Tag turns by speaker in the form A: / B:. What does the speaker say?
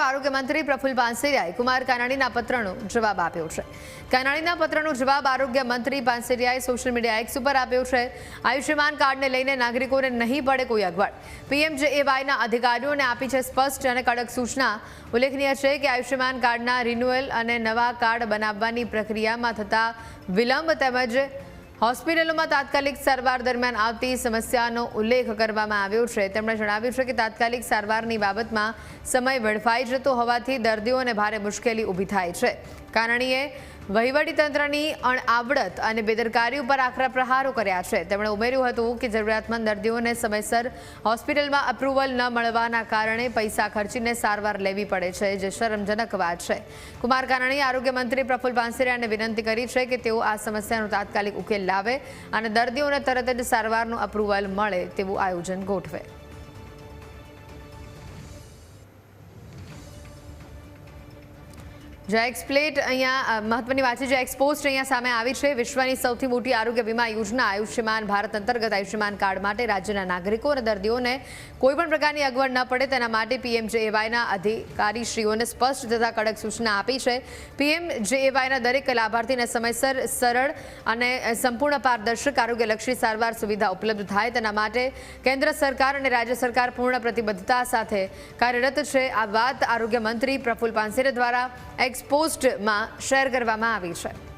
A: આરોગ્ય મંત્રી પ્રફુલ પાનસેરિયાએ કુમાર કાનાણીના પત્રનો જવાબ આપ્યો છે। કાનાણીના પત્રનો જવાબ આરોગ્ય મંત્રી પાનસેરિયાએ સોશિયલ મીડિયા એક્સ ઉપર આપ્યો છે। આયુષ્યમાન કાર્ડને લઈને નાગરિકોને નહીં પડે કોઈ અગવડ, પીએમજેએવાયના અધિકારીઓને આપી છે સ્પષ્ટ અને કડક સૂચના। ઉલ્લેખનીય છે કે આયુષ્યમાન કાર્ડના રિન્યુઅલ અને નવા કાર્ડ બનાવવાની પ્રક્રિયામાં થતા વિલંબ તેમજ હોસ્પિટલોમાં તાત્કાલિક સારવાર દરમિયાન આવતી સમસ્યાનો ઉલ્લેખ કરવામાં આવ્યો છે। તેમણે જણાવ્યું છે કે તાત્કાલિક સારવારની બાબતમાં સમય વેડફાઈ જતો હોવાથી દર્દીઓને ભારે મુશ્કેલી ઊભી થાય છે। કાનાણીએ વહીવટીતંત્રની અણઆવડત અને બેદરકારી ઉપર આકરા પ્રહારો કર્યા છે। તેમણે ઉમેર્યું હતું કે જરૂરિયાતમંદ દર્દીઓને સમયસર હોસ્પિટલમાં અપ્રુવલ ન મળવાના કારણે પૈસા ખર્ચીને સારવાર લેવી પડે છે, જે શરમજનક વાત છે। કુમાર કાનાણીએ આરોગ્ય મંત્રી પ્રફુલ પાનસેરિયાને વિનંતી કરી છે કે તેઓ આ સમસ્યાનો તાત્કાલિક ઉકેલ લાવે અને દર્દીઓને તરત જ સારવારનું અપ્રુવલ મળે તેવું આયોજન ગોઠવે। જે એક્સપ્લેટ અહીંયા મહત્વની વાત છે, જે એક્સપોસ્ટ અહીંયા સામે આવી છે। વિશ્વની સૌથી મોટી આરોગ્ય વીમા યોજના આયુષ્યમાન ભારત અંતર્ગત આયુષ્યમાન કાર્ડ માટે રાજ્યના નાગરિકો અને દર્દીઓને કોઈપણ પ્રકારની અગવડ ન પડે તેના માટે પીએમજેએવાયના અધિકારીશ્રીઓને સ્પષ્ટ તથા કડક સૂચના આપી છે। પીએમજેએવાયના દરેક લાભાર્થીને સમયસર, સરળ અને સંપૂર્ણ પારદર્શક આરોગ્યલક્ષી સારવાર સુવિધા ઉપલબ્ધ થાય તેના માટે કેન્દ્ર સરકાર અને રાજ્ય સરકાર પૂર્ણ પ્રતિબદ્ધતા સાથે કાર્યરત છે। આ વાત આરોગ્ય મંત્રી પ્રફુલ પાનસેરિયા દ્વારા એક્સપોસ્ટમાં શેર કરવામાં આવી છે।